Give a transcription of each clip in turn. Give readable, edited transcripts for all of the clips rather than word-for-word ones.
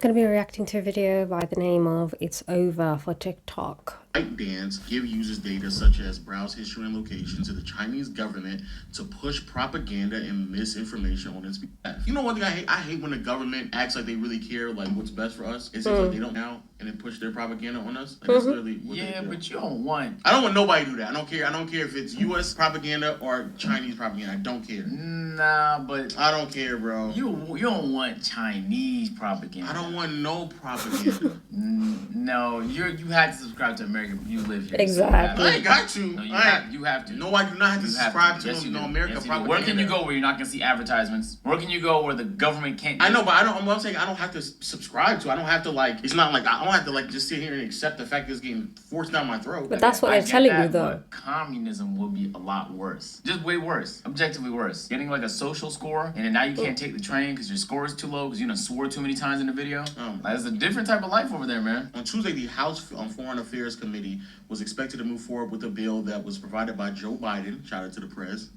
Going to be reacting to a video by the name of It's Over for TikTok. ByteDance give users data such as browse history and location to the Chinese government to push propaganda and misinformation on its behalf. You know one thing I hate? I hate when the government acts like they really care, like what's best for us. It's like they don't now and then push their propaganda on us. Like that's literally what they do. But you don't want. I don't want nobody to do that. I don't care. I don't care if it's U.S. propaganda or Chinese propaganda. I don't care. Nah, but I don't care, bro. You don't want Chinese propaganda. I don't want no propaganda. No, you had to subscribe to American. You live here. Exactly. So I ain't got to. No, you have to. No, I do not have to subscribe to yes, no American propaganda. Where can you go where you're not gonna see advertisements? Where can you go where the government can't? I know, but I don't. I'm saying I don't have to subscribe to. I don't have to like. It's not like I don't have to like just sit here and accept the fact that it's getting forced down my throat. But that's what they're telling you, though. But communism will be a lot worse. Just way worse. Objectively worse. Getting like a social score, and then now you can't take the train because your score is too low because you done swore too many times in the video. Like, it's a different type of life over there, man. On Tuesday, the House Foreign Affairs Committee was expected to move forward with a bill that was provided by Joe Biden. Shout out to the press.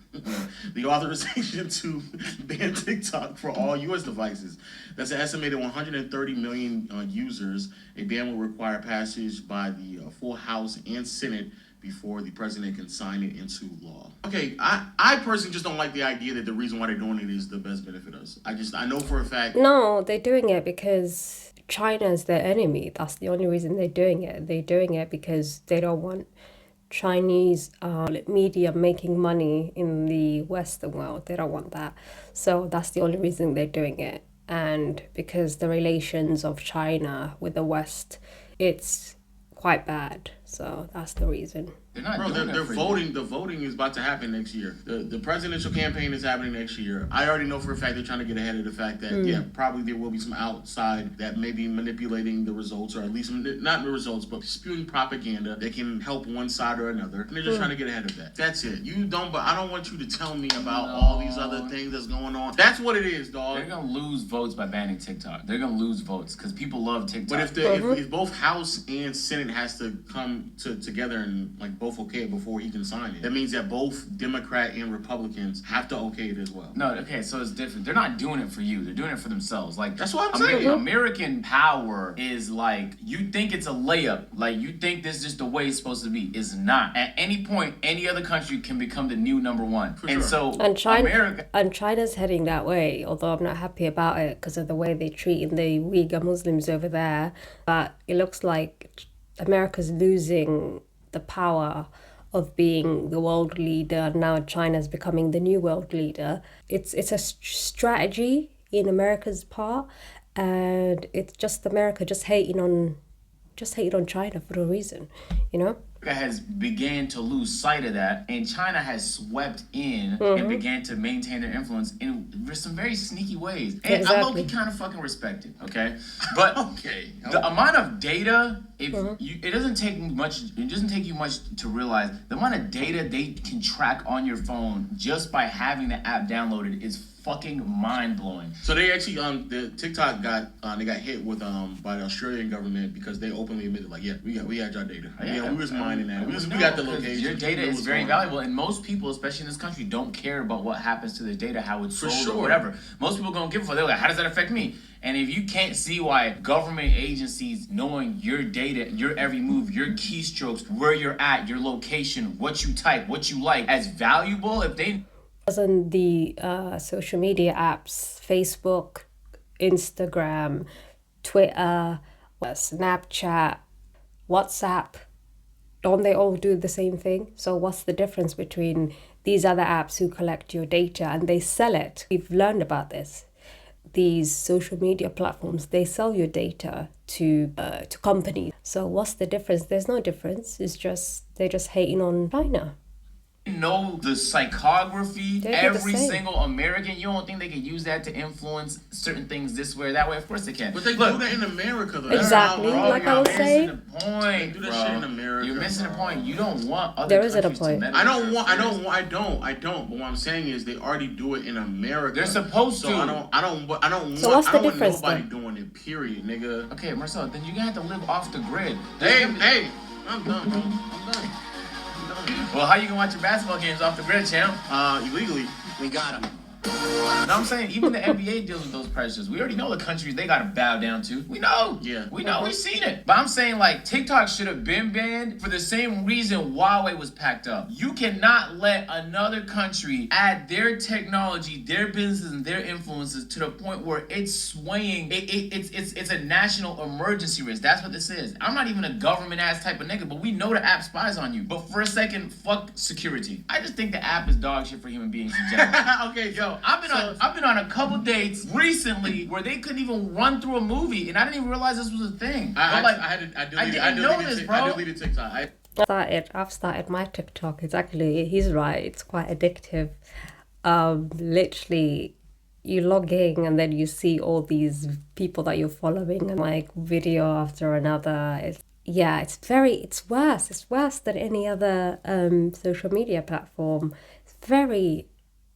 The authorization to ban TikTok for all U.S. devices. That's an estimated 130 million users. A ban will require passage by the full House and Senate before the president can sign it into law. Okay, I personally just don't like the idea that the reason why they're doing it is the best benefit us. I know for a fact. No, they're doing it because China is their enemy. That's the only reason they're doing it. They're doing it because they don't want Chinese media making money in the Western world. They don't want that. So that's the only reason they're doing it. And because the relations of China with the West, it's quite bad. So that's the reason. They're voting. The voting is about to happen next year. The presidential campaign is happening next year. I already know for a fact they're trying to get ahead of the fact that probably there will be some outside that may be manipulating the results, or at least not the results, but spewing propaganda that can help one side or another. And they're just trying to get ahead of that. That's it. But I don't want you to tell me about all these other things that's going on. That's what it is, dog. They're gonna lose votes by banning TikTok. They're gonna lose votes because people love TikTok. But if both House and Senate has to come together and like both okay it before he can sign it, that means that both Democrat and Republicans have to okay it as well. No, okay, so it's different. They're not doing it for you. They're doing it for themselves. Like, that's what I'm saying. American power is like, you think it's a layup. Like, you think this is just the way it's supposed to be. It's not. At any point, any other country can become the new number one. For sure. China's heading that way, although I'm not happy about it because of the way they're treating the Uyghur Muslims over there. But it looks like America's losing the power of being the world leader. Now China's becoming the new world leader. It's a strategy in America's part, and it's just America just hating on China for no reason, you know? Has began to lose sight of that, and China has swept in and began to maintain their influence in some very sneaky ways. And I low-key kind of fucking respect it, okay? But the amount of data, it doesn't take much. It doesn't take you much to realize the amount of data they can track on your phone just by having the app downloaded is fucking mind-blowing. So they actually the TikTok got hit with by the Australian government because they openly admitted like, we had your data. We was mining that. We got the location. Your data is very valuable, and most people, especially in this country, don't care about what happens to their data, how it's sold or whatever. Most people don't give a fuck. They're like, how does that affect me? And if you can't see why government agencies knowing your data, your every move, your keystrokes, where you're at, your location, what you type, what you like, as valuable, if they... On the social media apps, Facebook, Instagram, Twitter, Snapchat, WhatsApp, don't they all do the same thing? So what's the difference between these other apps who collect your data and they sell it? We've learned about this. These social media platforms, they sell your data to companies. So what's the difference? There's no difference. It's just they're just hating on China. Know the psychography, every single American. You don't think they can use that to influence certain things this way or that way? Of course they can. But they do that in America, though. Exactly, like I was saying. You're missing the point, they do that shit in America. You're missing the point. You don't want other countries to meddle. I don't. But what I'm saying is they already do it in America. They're supposed to. I don't want nobody doing it. Period, nigga. Okay, Marcel, then you're gonna have to live off the grid. Hey, I'm done, bro. I'm done. Well, how you gonna watch your basketball games off the grid, champ? Illegally. We got him. You know what I'm saying? Even the NBA deals with those pressures. We already know the countries they gotta bow down to. We know. Yeah. We know. We've seen it. But I'm saying, like, TikTok should have been banned for the same reason Huawei was packed up. You cannot let another country add their technology, their businesses, and their influences to the point where it's swaying. It's a national emergency risk. That's what this is. I'm not even a government ass type of nigga, but we know the app spies on you. But for a second, fuck security. I just think the app is dog shit for human beings in general. Okay, Yo, I've been on a couple dates recently where they couldn't even run through a movie, and I didn't even realize this was a thing. I deleted TikTok. I've started my TikTok. It's actually, he's right, it's quite addictive. Literally, you log in and then you see all these people that you're following and like video after another. It's worse. It's worse than any other social media platform. It's very,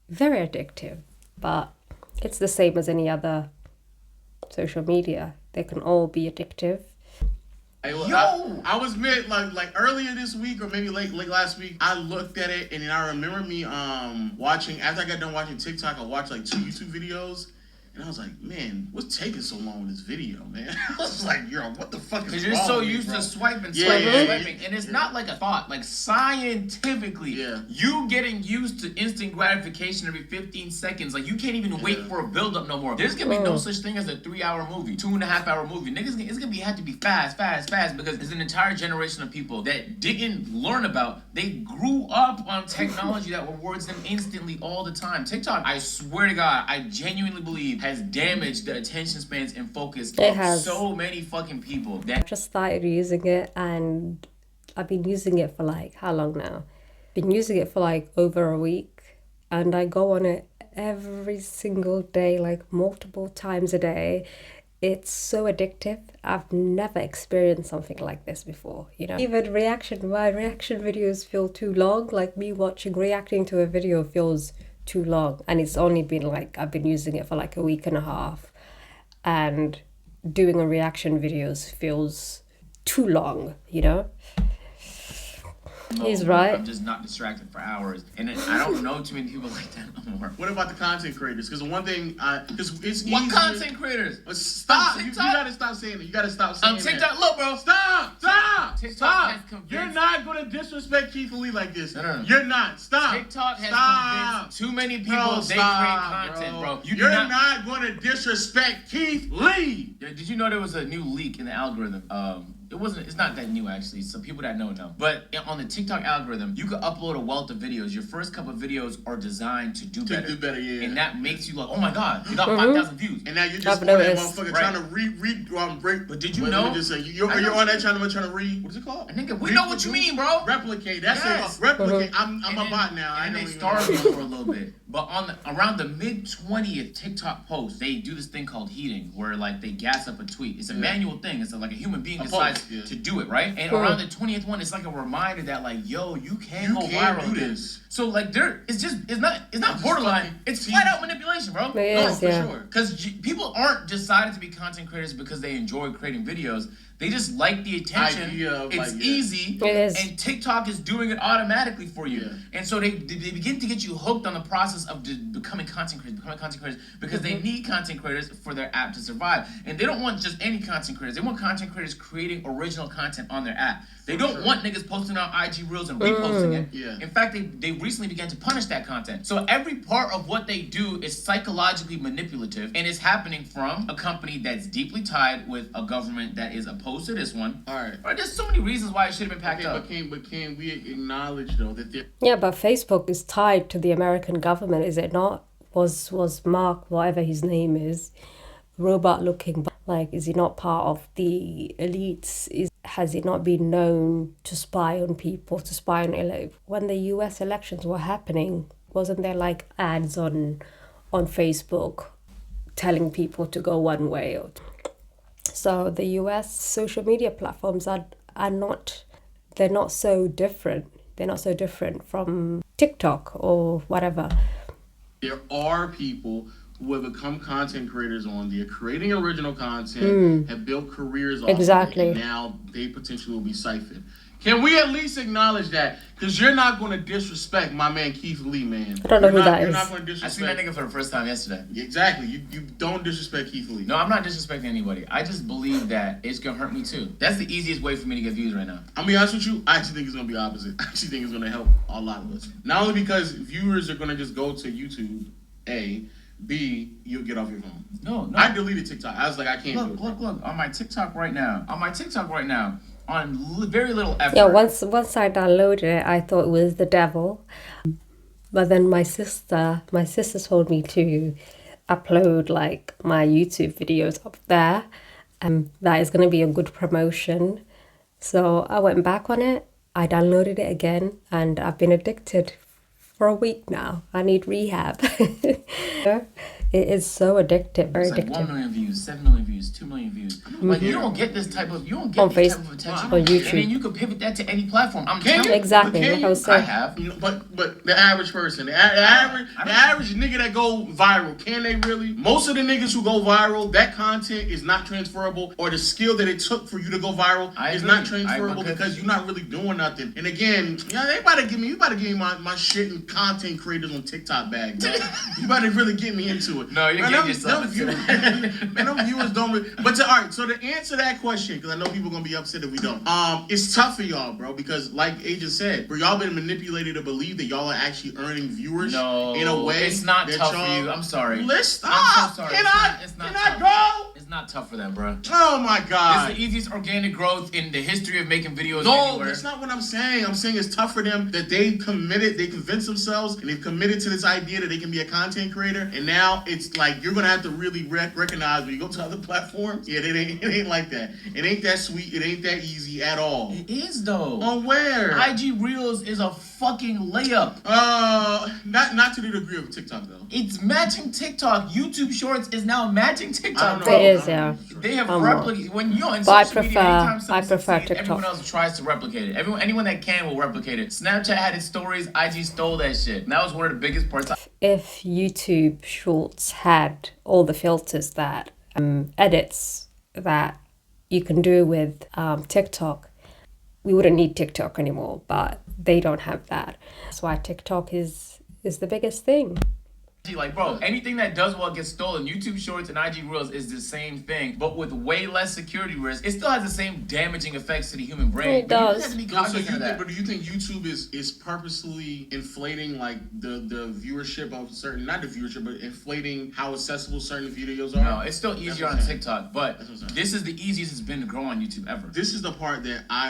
very addictive, but it's the same as any other social media. They can all be addictive. I was like earlier this week or maybe late last week. I looked at it and then I remember me watching, after I got done watching TikTok, I watched like 2 YouTube videos. And I was like, man, what's taking so long with this video, man? I was like, yo, what the fuck is wrong? Because you're so with used me, to swiping. And it's not like a thought. Like, scientifically, you getting used to instant gratification every 15 seconds. Like, you can't even wait for a build-up no more. There's going to be no such thing as a 3-hour movie, 2.5-hour movie. Niggas, it's going to have to be fast, because there's an entire generation of people that didn't learn about. They grew up on technology that rewards them instantly all the time. TikTok, I swear to God, I genuinely believe has damaged the attention spans and focus of so many fucking people. I just started using it and I've been using it for like, how long now? Been using it for like over a week, and I go on it every single day, like multiple times a day. It's so addictive. I've never experienced something like this before, you know. Even my reaction videos feel too long. Like me reacting to a video feels too long, and it's only been like I've been using it for like a week and a half, and doing a reaction videos feels too long, you know. He's right. I'm just not distracted for hours, and I don't know too many people like that no more. What about the content creators? Because the one thing, because it's what easier. Content creators? Stop! You gotta stop saying it. You gotta stop saying TikTok, that. look, bro. Stop! TikTok has convinced. You're not gonna disrespect Keith Lee like this. No. You're not. Stop. TikTok has convinced too many people they create content, bro. You're not gonna disrespect Keith Lee. Did you know there was a new leak in the algorithm? It's not that new actually. Some people that know. But on the TikTok algorithm, you could upload a wealth of videos. Your first couple of videos are designed to do better. And that makes you like, oh my God, you got 5,000 views. And now you're just on that motherfucker trying to break. But did you know? You're on that trying to read. What is it called? Nigga, we know what you mean, bro. Replicate. That's it. Replicate. I'm a bot now. And they starved me for a little bit. But around the mid-20th TikTok post, they do this thing called heating, where like they gas up a tweet. It's a manual thing. It's like a human being decides to do it, right? And around the 20th one, it's like a reminder that like, yo, you can go viral with this. So like it's not borderline. It's flat out manipulation, bro. For sure. Because people aren't decided to be content creators because they enjoy creating videos. They just like the attention. It's easy. It is. And TikTok is doing it automatically for you. And so they begin to get you hooked on the process of becoming content creators because they need content creators for their app to survive. And they don't want just any content creators. They want content creators creating original content on their app. They don't want niggas posting on IG Reels and reposting it. Yeah. In fact, they recently began to punish that content. So every part of what they do is psychologically manipulative, and it's happening from a company that's deeply tied with a government that is opposed to this one. All right. But there's so many reasons why it should have been packed up. But can we acknowledge though that but Facebook is tied to the American government, is it not? Was Mark, whatever his name is, robot looking, like, is he not part of the elites? Has he not been known to spy on people, to spy on when the US elections were happening? Wasn't there like ads on Facebook telling people to go one way? So the US social media platforms are not so different. They're not so different from TikTok or whatever. There are people who have become content creators on there, creating original content, have built careers off of it, and now they potentially will be siphoned. Can we at least acknowledge that? Because you're not going to disrespect my man Keith Lee, man. I don't know who that You're is. not going to I disrespect. seen that nigga for the first time yesterday. Exactly. You don't disrespect Keith Lee. No, I'm not disrespecting anybody. I just believe that it's gonna hurt me too. That's the easiest way for me to get views right now. I'll be honest with you, I actually think it's going to be opposite. I actually think it's going to help a lot of us. Not only because viewers are going to just go to YouTube, A, B, you'll get off your phone. No. I deleted TikTok. I was like, I can't do it. Look. On my TikTok right now. On very little effort. Yeah, once I downloaded it, I thought it was the devil. But then my sister told me to upload like my YouTube videos up there. That is going to be a good promotion. So I went back on it. I downloaded it again, and I've been addicted for a week now. I need rehab. It is so addictive, very It's like addictive. 1 million views, 7 million views, 2 million views. Like you don't get this type of On this type of attention. on YouTube. And then you can pivot that to any platform. I'm Can telling you? you. Exactly, Can like you? I was I saying. have. But the average person, the average nigga that go viral, can they really? Most of the niggas who go viral, that content is not transferable, or the skill that it took for you to go viral is not transferable because you're not really doing nothing. And again, they about to give me my shit and content creators on TikTok bag, bro. You about to really get me into it. No, you're getting yourself viewers, man, them viewers don't really. But all right, so to answer that question, because I know people gonna be upset if we don't. It's tough for y'all, bro, because like Agent said, bro, y'all been manipulated to believe that y'all are actually earning viewers in a way. It's not that tough for y'all- you. I'm sorry. Let's stop. I'm so sorry. Can It's I tough. go? It's not tough for them, bro. Oh my God. It's the easiest organic growth in the history of making videos No, anywhere. that's not what I'm saying. I'm saying it's tough for them that they convinced themselves, and they've committed to this idea that they can be a content creator. And now it's like you're gonna have to really recognize when you go to other platforms. Yeah, it ain't like that. It ain't that sweet. It ain't that easy at all. It is though. On where? IG Reels is a fucking layup. Not to the degree of TikTok though. It's matching TikTok. YouTube Shorts is now matching I TikTok. don't bro. know. It is, yeah. They have I'm replicated when you're in But I social media. prefer- Anytime someone I prefer succeeds, everyone TikTok. else tries to replicate it. Anyone that can will replicate it. Snapchat had its stories. IG stole that shit. And that was one of the biggest parts. If YouTube Shorts had all the filters that edits that you can do with TikTok, we wouldn't need TikTok anymore. But they don't have that. That's why TikTok is the biggest thing. Like, bro, anything that does well gets stolen. YouTube Shorts and IG Reels is the same thing, but with way less security risk. It still has the same damaging effects to the human brain. It But you does. have to be So cognizant of that. but do you think YouTube is purposely inflating like the viewership of certain, not the viewership, but inflating how accessible certain videos are? No, it's still easier what on I'm saying. TikTok, but That's what I'm saying. this is the easiest it's been to grow on YouTube ever. This is the part that I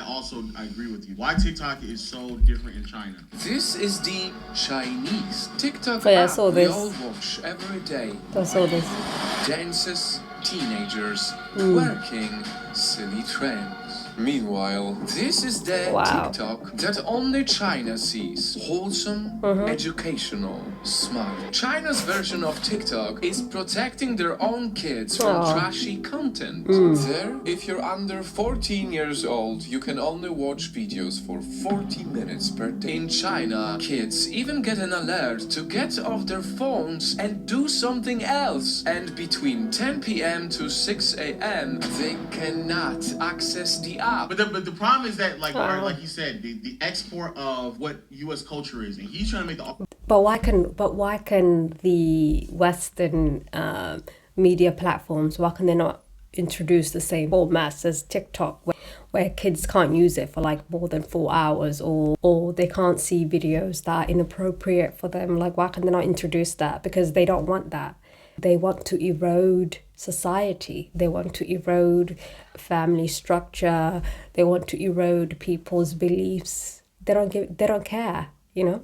agree with you. Why TikTok is so different in China. This is the Chinese TikTok Oh, yeah, I app saw we this. all watch every day. That's all this. Dances, teenagers, twerking, silly trends. Meanwhile, this is the Wow. TikTok that only China sees. Wholesome, educational, smart. China's version of TikTok is protecting their own kids from Aw. trashy content. There, if you're under 14 years old, you can only watch videos for 40 minutes per day. In China, kids even get an alert to get off their phones and do something else. And between 10 p.m. to 6 a.m., they cannot access the app. But the problem is that like like you said, the export of what U.S. culture is, and he's trying to make the. But why can the Western media platforms, why can they not introduce the same formats as TikTok, where kids can't use it for like more than 4 hours, or they can't see videos that are inappropriate for them? Like, why can they not introduce that? Because they don't want that. They want to erode society. They want to erode family structure. They want to erode people's beliefs. They don't care, you know?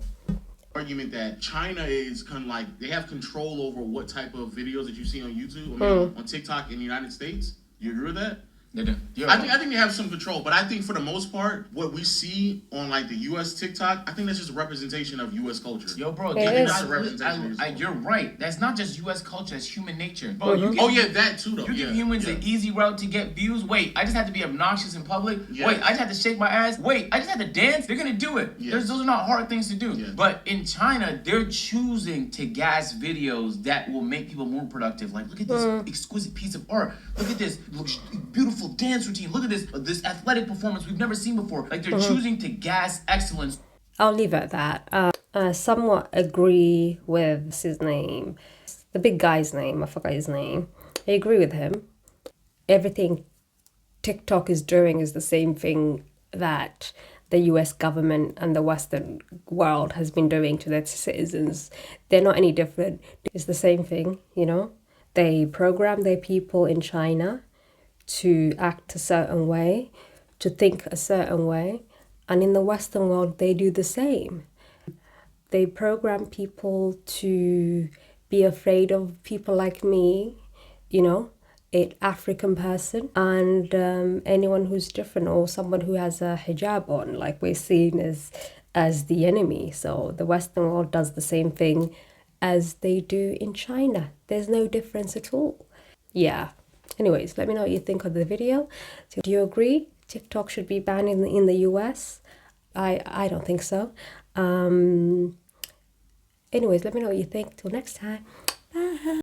Argument that China is kind of like they have control over what type of videos that you see on YouTube, on TikTok in the United States. You agree with that? They do. I think they have some control, but I think for the most part, what we see on like the U.S. TikTok, I think that's just a representation of U.S. culture. Yo, bro, It is. you're right. That's not just U.S. culture. That's human nature. Bro, you Oh yeah, that too though. You give humans an easy route to get views. Wait, I just have to be obnoxious in public. Yeah. Wait, I just have to shake my ass. Wait, I just have to dance. They're gonna do it. Yeah. Those are not hard things to do. Yeah. But in China, they're choosing to gas videos that will make people more productive. Like, look at this exquisite piece of art. Look at this beautiful beautiful dance routine. Look at this athletic performance we've never seen before. Like they're choosing to gas excellence. I'll leave it at that. I somewhat agree with his name. The big guy's name, I forgot his name. I agree with him. Everything TikTok is doing is the same thing that the US government and the Western world has been doing to their citizens. They're not any different. It's the same thing, you know? They program their people in China to act a certain way, to think a certain way. And in the Western world, they do the same. They program people to be afraid of people like me, you know, an African person, and anyone who's different, or someone who has a hijab on, like we're seen as the enemy. So the Western world does the same thing as they do in China. There's no difference at all. Yeah. Anyways, let me know what you think of the video. So, do you agree TikTok should be banned in the US? I don't think so. Anyways, let me know what you think. Till next time. Bye.